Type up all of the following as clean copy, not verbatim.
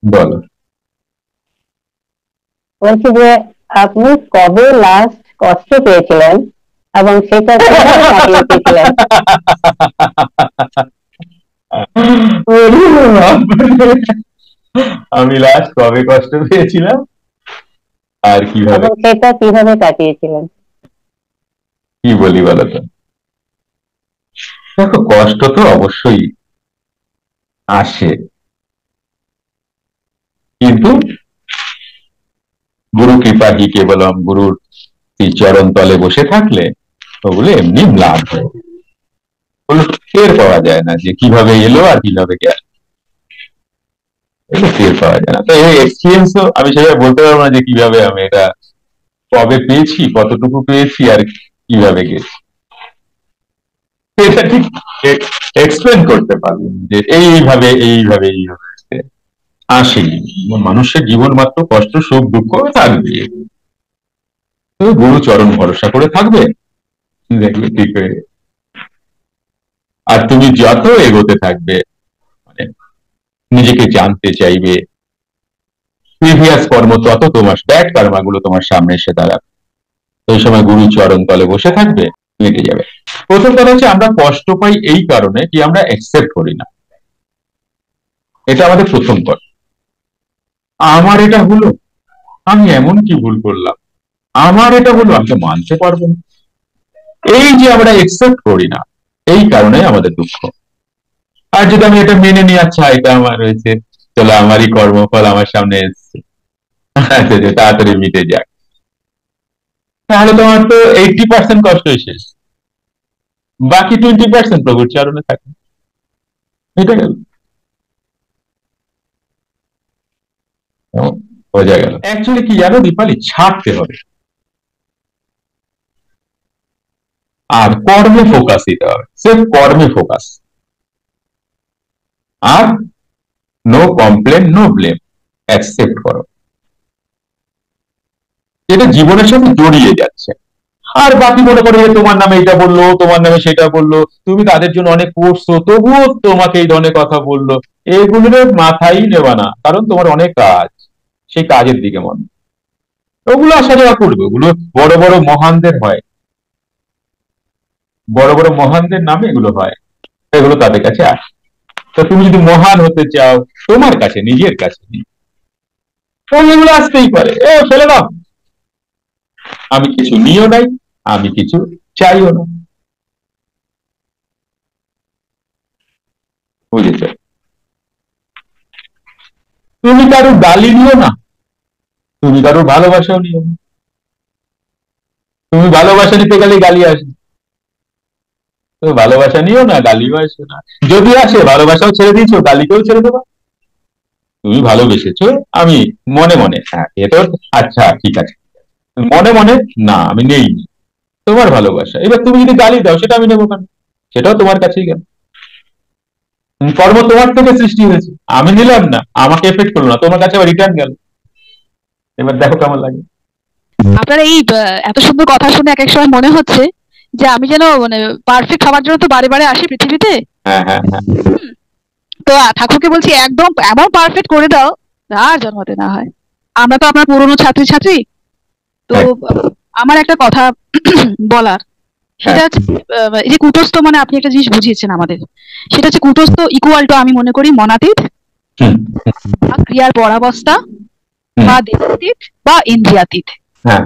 বলো। বলছি যে আপনি কবে লাস্ট কষ্ট পেয়েছিলেন এবং সেটা কিভাবে কাটিয়ে উঠেছিলেন? ওরে বাপরে! আমি লাস্ট কবে কষ্ট পেয়েছিলাম আর কিভাবে? এবং সেটা কিভাবে কাটিয়েছিলেন? কি বলি বলো তো? দেখো, কষ্ট তো অবশ্যই আসে, কিন্তু গুরু কৃপা হি কেবলম, গুরুর এই চরণ তলে বসে থাকলে ওগুলো এমনি ম্লান হয়, ওগুলো টের পাওয়া যায় না যে কিভাবে এলো আর কিভাবে গেল, এগুলো টের পাওয়া যায় না। তো এই এক্সপিরিয়েন্সও আমি সেভাবে বলতে পারবো না যে কিভাবে আমি এটা কবে পেয়েছি, কতটুকু পেয়েছি আর কিভাবে গেছি, এটা ঠিক এক্সপ্লেন করতে পারবো না যে এইভাবে এইভাবে এইভাবে আসেনি। মানুষের জীবন মাত্র কষ্ট সুখ দুঃখ থাকবে, তো গুরু চরণ ভরসা করে থাকবে, দেখবে ঠিক হয়ে গেছে। আর তুমি যত এগোতে থাকবে, মানে নিজেকে জানতে চাইবে, প্রিভিয়াস কর্ম তত তোমার ব্যাড কর্মাগুলো তোমার সামনে এসে দাঁড়াবে, ওই সময় গুরু চরণ তলে বসে থাকবে, মিটে যাবে। প্রথম কথা হচ্ছে আমরা কষ্ট পাই এই কারণে কি আমরা অ্যাকসেপ্ট করি না, এটা আমাদের প্রথম কথা। আমার এটা হলো, আমি এমন কি ভুল করলাম, আমার এটা হলো, আমি তো মানতে পারবো না, এই যে আমরা একসেপ্ট করি না, এই কারণে আমাদের দুঃখ। আর যদি আমি এটা মেনে নিই, আচ্ছা এটা আমার হয়েছে, চলো আমারই কর্মফল আমার সামনে এসছে, আচ্ছা যে তাড়াতাড়ি মিটে যাক, তাহলে তোমার তো 80% কষ্টই শেষ, বাকি 20% প্রভুর চরণে থাকে, এটা গেল, বোঝা গেল। অ্যাকচুয়ালি কি জানো দীপালি, ছাড়তে হবে আর কর্মে ফোকাস দিতে হবে, সির্ফ কর্মে ফোকাস, আর no complain no blame, accept করো, এটা জীবনের সাথে জড়িয়ে যাচ্ছে। আর বাকি মনে করো যে তোমার নামে এটা বললো, তোমার নামে সেটা বললো, তুমি তাদের জন্য অনেক করছো তবুও তোমাকে এই ধরনের কথা বললো, এগুলোর মাথায় নেবা না, কারণ তোমার অনেক কাজ, সেই কাজের দিকে মন, ওগুলো আসা যাওয়া করবে, ওগুলো বড় বড় মহানদের হয়, বড় বড় মহানদের নামে এগুলো হয়, এগুলো তাদের কাছে আসে। তো তুমি যদি মহান হতে চাও তোমার কাছে, নিজের কাছে, এগুলো আসতেই পারে, ও ফেলে দাও, আমি কিছু নিও নাই, আমি কিছু চাইও না, বুঝেছো? তুমি কারো গালি নিও না, তুমি কারো ভালোবাসাও নিও না, তুমি ভালোবাসা নিতে গেলে গালি আসবে, তো ভালোবাসা নিও না, গালিও আসবে না, যদি আসে ভালোবাসাও ছেড়ে দিয়েছো, গালিকেও ছেড়ে দেবা, তুমি ভালোবেসেছো, আমি মনে মনে হ্যাঁ এ তো, আচ্ছা ঠিক আছে, মনে মনে না আমি নেই, তোমার ভালোবাসা, এবার তুমি যদি গালি দাও সেটা আমি নেবো কেন, সেটাও তোমার কাছেই গেল, কর্ম তোমার থেকে সৃষ্টি হয়েছে, আমি নিলাম না, আমাকে এফেক্ট করলো না, তোমার কাছে আবার রিটার্ন গেল, এবার দেখো কেমন লাগে। আপনার এই এত সুন্দর কথা শুনে এক এক সময় মনে হচ্ছে যে আমি যেন মানে পারফেক্ট হওয়ার জন্য তো বারে বারে আসি পৃথিবীতে। হ্যাঁ হ্যাঁ হ্যাঁ, হুম, তো ঠাকুরকে বলছি একদম এমন পারফেক্ট করে দাও আর জন্মতে না হয়। আমরা তো আপনার পুরনো ছাত্রী ছাত্রী, তো হ্যাঁ আমার একটা কথা বলার, হ্যাঁ সেটা হচ্ছে এই যে কুটস্থ মানে আপনি একটা জিনিস বুঝিয়েছেন আমাদের, সেটা হচ্ছে কুটস্থ ইকুয়াল টু আমি মনে করি মনাতীত হুম, বা ক্রিয়ার পরাবস্থা হুম, বা দেহাতীত বা ইন্দ্রিয়াতীত। হ্যাঁ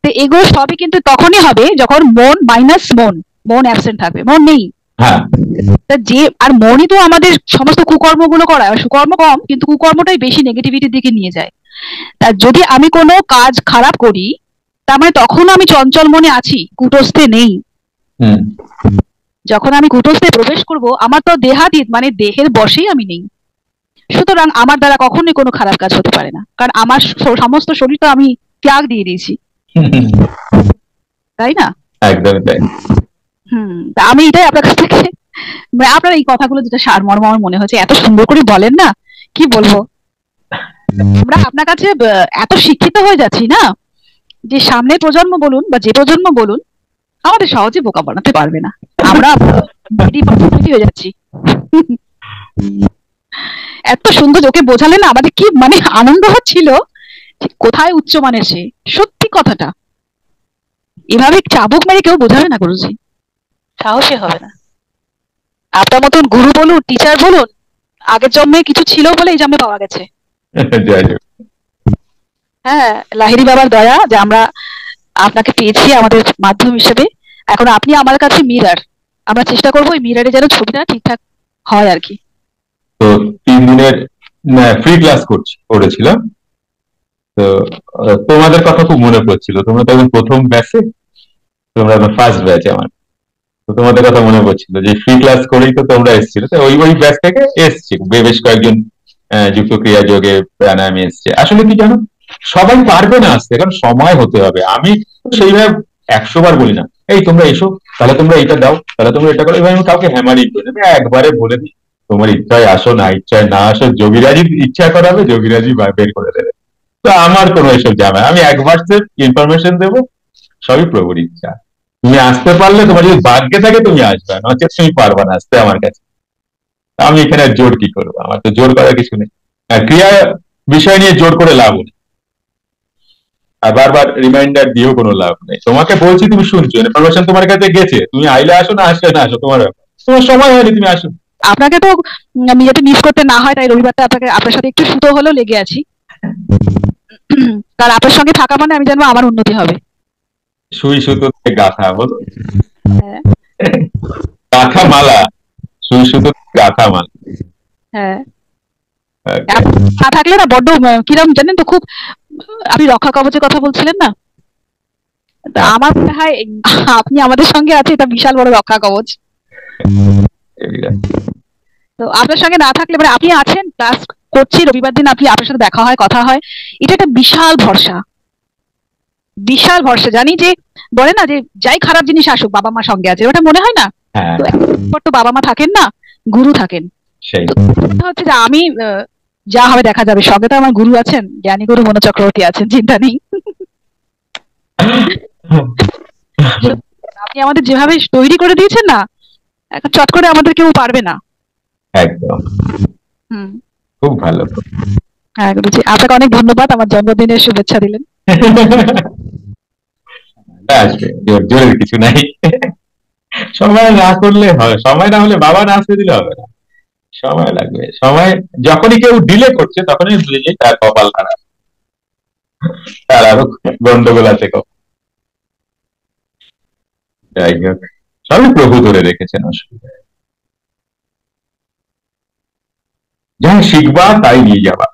তো এগুলো সবই কিন্তু তখনই হবে যখন মন মাইনাস মন, মন অ্যাবসেন্ট থাকবে, মন নেই। হ্যাঁ তা যে আর মনই তো আমাদের সমস্ত কুকর্মগুলো করায়, আর সুকর্ম কম কিন্তু কুকর্মটাই বেশি নেগেটিভিটির দিকে নিয়ে যায়। তা যদি আমি কোনো কাজ খারাপ করি, তার মানে তখন আমি চঞ্চল মনে আছি, কুটস্থে নেই। হুম, যখন আমি কুটস্থে প্রবেশ করব আমার তো দেহাতীত মানে দেহের বশেই আমি নেই। সুতরাং আমার দ্বারা কখনোই কোনো খারাপ কাজ হতে পারে না, কারণ আমার সমস্ত শরীর তো আমি ত্যাগ দিয়ে দিয়েছি, হুম, হুম, তাই না? একদমই তাই। তা আমি এটাই আপনার কাছ থেকে মানে আপনার এই কথাগুলো যেটা সারমর্ম আমার মনে হচ্ছে, এত সুন্দর করে বলেন না, কি বলবো। আমরা আপনার কাছে এত শিক্ষিত হয়ে যাচ্ছি না, যে সামনের প্রজন্ম বলুন বা যে প্রজন্ম বলুন আমাদের সহজে বোকা বানাতে পারবে না। আমরা হয়ে যাচ্ছি। এত সুন্দর ওকে বোঝালে না, আমাদের কি মানে আনন্দ হচ্ছিল, যে কোথায় উচ্চমানের সে। সত্যি কথাটা, এভাবে চাবুক মেরে কেউ বোঝাবে না গুরুজি, সাহসী হবে না। আপনার মতন গুরু বলুন, টিচার বলুন, আগের জন্মে কিছু ছিল বলে এই জন্মে পাওয়া গেছে। যাই হোক। হ্যাঁ, লাহিড়ী বাবার দয়া যে আমরা আপনাকে পেয়েছি আমাদের মাধ্যম হিসেবে। এখন আপনি আমার কাছে মিরার, আমরা চেষ্টা করবো ওই মিরারে যেন ছবিটা ঠিকঠাক হয় আর কি। তো 3 দিনের ফ্রি ক্লাস করেছিলাম। তো তোমাদের কথা খুব মনে পড়ছিল, তোমরা তখন প্রথম ব্যাচে, তোমরা ফার্স্ট ব্যাচ আমার। তো তোমাদের কথা মনে পড়ছিল যে ফ্রি ক্লাস করেই তো তোমরা এসেছিলে, তো ওই ব্যাচ থেকে এসছে বেশ কয়েকজন যুক্ত ক্রিয়া যোগে প্রাণায়ামে এসছে। আসলে কি জানো, সবাই পারবে না আসতে, কারণ সময় হতে হবে। আমি সেইভাবে 100 বার বলি না, এই তোমরা এসো, তাহলে তোমরা এটা দাও, তাহলে তোমরা এটা করো, এবার আমি কাউকে হ্যামারিং করি না, আমি একবারে বলে দিই তোমার ইচ্ছায় আসো, না ইচ্ছায় না আসো, যোগীরাজি ইচ্ছা করাবে, যোগীরাজি বের করে দেবে। তো আমার কোনো এসব ঝামেলা, আমি একবার ইনফরমেশন দেবো, সবই প্রভুর ইচ্ছা। তুমি আসতে পারলে, তোমার যদি ভাগ্যে থাকে তুমি আসবে, নচেত তুমি পারবা না আসতে আমার কাছে। আমি এখানে আর জোর কি করবো, আমার তো জোর করার কিছু নেই। আর ক্রিয়া বিষয় নিয়ে জোর করে লাভ নেই, আর বারবার রিমাইন্ডার দিয়েও কোনো লাভ নেই। তোমাকে বলছি, তুমি শুনছো, ইনফরমেশন তোমার কাছে গেছে, তুমি আইলে আসো, না আসলে না আসো, তোমার ব্যাপার। তোমার সময় হয়নি, তুমি আসো। আপনাকে তো আমি যাতে মিস করতে না হয়, তাই রবিবারটা আপনার সাথে একটু সুতো হলেও লেগে আছি। কারণ আপনার সঙ্গে থাকা মানে আমি জানবো আমার উন্নতি হবে। সুই সুতো গাথা বলো, হ্যাঁ গাথা মালা, সুই সুতো গাথা মালা। হ্যাঁ, Okay. না থাকলে না বড্ড কিরম জানেন তো, খুব আপনি রক্ষা কবচের কথা বলছিলেন না, তা আমার মনে হয় আপনি আমাদের সঙ্গে আছে, এটা বিশাল বড় রক্ষা কবচ। তো আপনার সঙ্গে না থাকলে, মানে আপনি আছেন, ক্লাস করছি, রবিবার দিন আপনি আপনার সাথে দেখা হয়, কথা হয়, এটা একটা বিশাল ভরসা, বিশাল ভরসা। জানি যে বলে না যে যাই খারাপ জিনিস আসুক বাবা মা সঙ্গে আছে, ওটা মনে হয় না। হ্যাঁ, তো একবার তো বাবা মা থাকেন না, গুরু থাকেন। সেই তো কথা হচ্ছে যে আমি যা হবে দেখা যাবে, সঙ্গে তো আমার গুরু আছেন, জ্ঞানী গুরু মনো চক্রবর্তী আছেন, চিন্তা নেই। আপনি আমাদের যেভাবে তৈরি করে দিয়েছেন না, এখন চট করে আমাদের কেউ পারবে না। একদম হুম, খুব ভালো। হ্যাঁ গুরুজি, আপনাকে অনেক ধন্যবাদ, আমার জন্মদিনের শুভেচ্ছা দিলেন। আসবে, জোরের কিছু নাই। সময় না করলে হয়, সময় না হলে বাবা না আসতে দিলে হবে না, সময় লাগবে। সময় যখনই কেউ ডিলে করছে, তখনই বুঝে যাই তার কপাল খারাপ, তার আরো গন্ডগোল আছে কপাল। যাই হোক, সবই প্রভু ধরে রেখেছেন, অসুবিধা নেই। যা শিখবা তাই নিয়ে যাবা,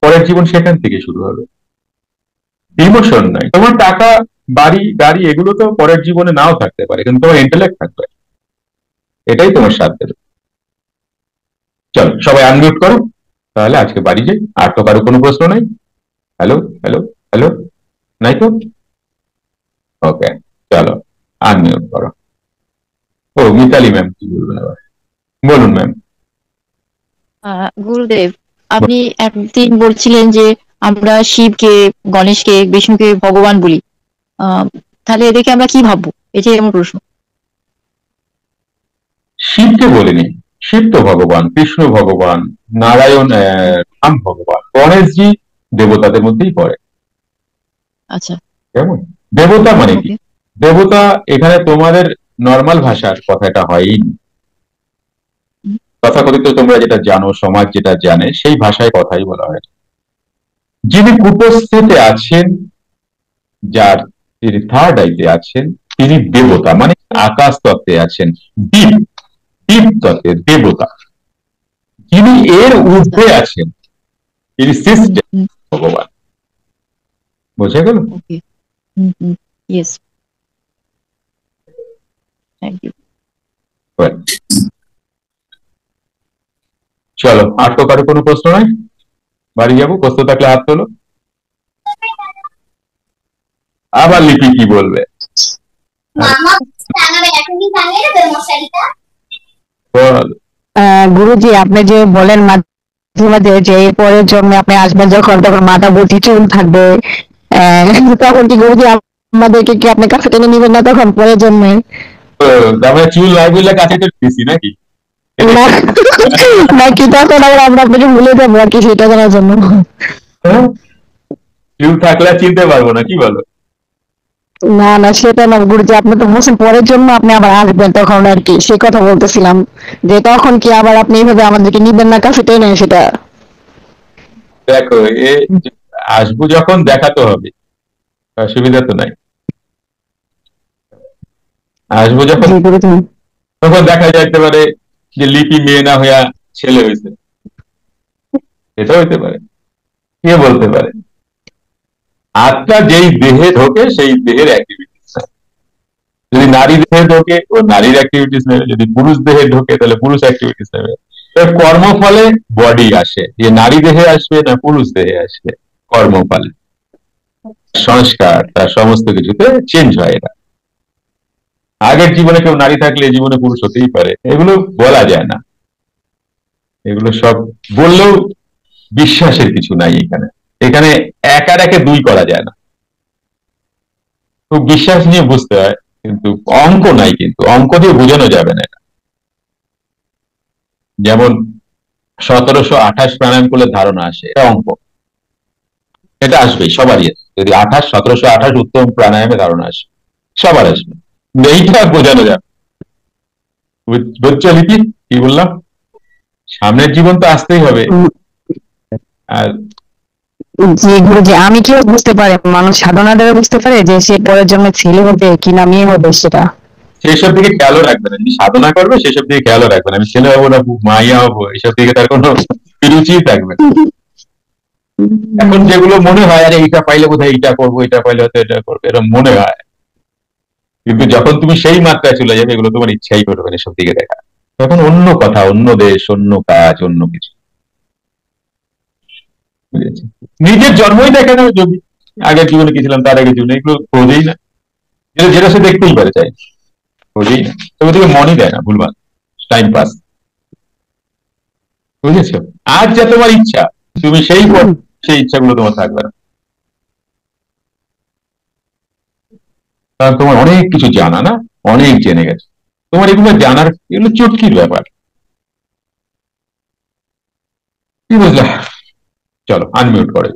পরের জীবন সেখান থেকে শুরু হবে। ইমোশন নয়, তোমার টাকা, বাড়ি, গাড়ি, এগুলো তো পরের জীবনে নাও থাকতে পারে, কিন্তু তোমার ইন্টেলেক্ট থাকবে, এটাই তোমার সাথ দেবে। চলো সবাই আনমিউট করো, তাহলে আজকে বাড়ি যাই। আর তো কারো কোনো প্রশ্ন নাই? হ্যালো হ্যালো হ্যালো, নাই তো? ওকে, চলো আনমিউট করো। ও মিতালি ম্যাম কি বলবেন আবার, বলুন ম্যাম। গুরুদেব, আপনি একদিন বলছিলেন যে আমরা শিবকে, গণেশকে, বিষ্ণুকে ভগবান বলি। তাহলে এদেরকে আমরা কি ভাববো, এটাই আমার প্রশ্ন। শিবকে বলিনি, শিব তো ভগবান, কৃষ্ণ ভগবান, নারায়ণ রাম ভগবান, গণেশজি দেবতাদের মধ্যেই পড়ে। আচ্ছা, কেমন? দেবতা মানে কি? ওকে। দেবতা এখানে তোমাদের নর্মাল ভাষার কথাটা হয়ই, তথাকথিত তোমরা যেটা জানো, সমাজ যেটা জানে, সেই ভাষায় কথাই বলা হয়। যিনি কুটস্থিতে আছেন, যার তিনি থার্ড আইতে আছেন, তিনি দেবতা, মানে আকাশ তত্ত্বে আছেন, দীপ, দীপ তত্ত্বে দেবতা। যিনি এর ঊর্ধ্বে আছেন, তিনি সিস্টেম ভগবান। বোঝা গেল? ওকে, ইয়েস, থ্যাংক ইউ। চলো, আর তো কারো কোনো প্রশ্ন নাই? বাড়ি যাবো, প্রশ্ন থাকলে হাত তোলো। আবার লিপি কি বলবে? বল। গুরুজি, আপনি যে বলেন মাঝে মাঝে যে পরের জন্মে আপনি আসবেন, যখন তখন মাথা ভর্তি চুল থাকবে, তখন কি গুরুজি আমাদেরকে কি আপনি কাছে টেনে নিবেন না তখন পরের জন্মে? আমরা চুল নাই বললে কাছে তো দিছি নাকি? না নাকি তখন আবার আমরা আপনাকে ভুলে যাবো আর কি সেটা করার জন্য। হ্যাঁ? কেউ থাকলে আর চিনতে পারবো না, কি বলো? না না সেটা না গুরুজি, আপনি তো বলছেন পরের জন্য আপনি আবার আসবেন, তখন আর কি সে কথা বলতেছিলাম যে তখন কি আবার আপনি এইভাবে আমাদেরকে নিবেন না কাছে টেনে সেটা। দেখো, এ আসবো যখন দেখা তো হবে, অসুবিধা তো নাই। আসবো যখন জি গুরুজি। তখন দেখা যাইতে পারে যে লিপি মেয়ে না হইয়া ছেলে হয়েছে, এটা হইতে পারে, কে বলতে পারে। আত্মা যেই দেহে ঢোকে সেই দেহের অ্যাক্টিভিটিস, যদি নারী দেহে ঢোকে ও নারীর অ্যাক্টিভিটিস নেবে, যদি পুরুষ দেহে ঢোকে তাহলে পুরুষ অ্যাক্টিভিটিস নেবে। কর্মফলে বডি আসে, যে নারী দেহে আসবে না পুরুষ দেহে আসবে, কর্মফলে সংস্কার তার সমস্ত কিছুতে চেঞ্জ হয়। এটা আগের জীবনে কেউ নারী থাকলে এই জীবনে পুরুষ হতেই পারে, এগুলো বলা যায় না, এগুলো সব বললেও বিশ্বাসের কিছু নাই এখানে। এখানে এক আর একে দুই করা যায় না, খুব বিশ্বাস নিয়ে বুঝতে হয়, কিন্তু অঙ্ক নাই, কিন্তু অঙ্ক দিয়ে বোঝানো যাবে না এটা। যেমন 1728 প্রাণায়াম করলে ধারণা আসে, এটা অঙ্ক, এটা আসবেই সবারই। যদি 1728 উত্তম প্রাণায়ামে ধারণা আসে, সবার আসবে, কিন্তু এইটা বোঝানো যাবে। বুঝছো লিপি কি বললাম? সামনের জীবন তো আসতেই হবে। আর জি গুরুজি, আমি কেউ বুঝতে পারে, মানুষ সাধনা দ্বারা বুঝতে পারে যে সে পরের জন্মে ছেলে হবে কি না মেয়ে হবে সেটা। সেসব দিকে খেয়ালও রাখবে না, যদি সাধনা করবে সেসব দিকে খেয়ালও রাখবে না, আমি ছেলে হবো না মাইয়া হবো এইসব দিকে তার কোনো রুচিই থাকবে না। এখন যেগুলো মনে হয় আরে এইটা পাইলে বোধহয় এইটা করবো, এটা পাইলে হয়তো এটা করবো, এরকম মনে হয়, কিন্তু যখন তুমি সেই মাত্রায় চলে যাবে এগুলো তোমার ইচ্ছাই করবে না এসব দিকে দেখা, তখন অন্য কথা, অন্য দেশ, অন্য কাজ, অন্য কিছু। বুঝেছি? নিজের জন্মই দেখে না যদি আগের জীবনে কি ছিলাম, তার আগের জীবনে, এগুলো খোঁজেই না, যেটা যেটা সে দেখতেই পারে চাই, খোঁজেই না, তবে ওদিকে মনই দেয় না, ভুলভাল টাইম পাস। বুঝেছো? আজ যা তোমার ইচ্ছা, তুমি সেই ইচ্ছাগুলো তোমার থাকবে না, কারণ তোমার অনেক কিছু জানা না, অনেক জেনে গেছে, তোমার এগুলো জানার, এগুলো চটকির ব্যাপার। কি বুঝলা? চলো আনমিউট করে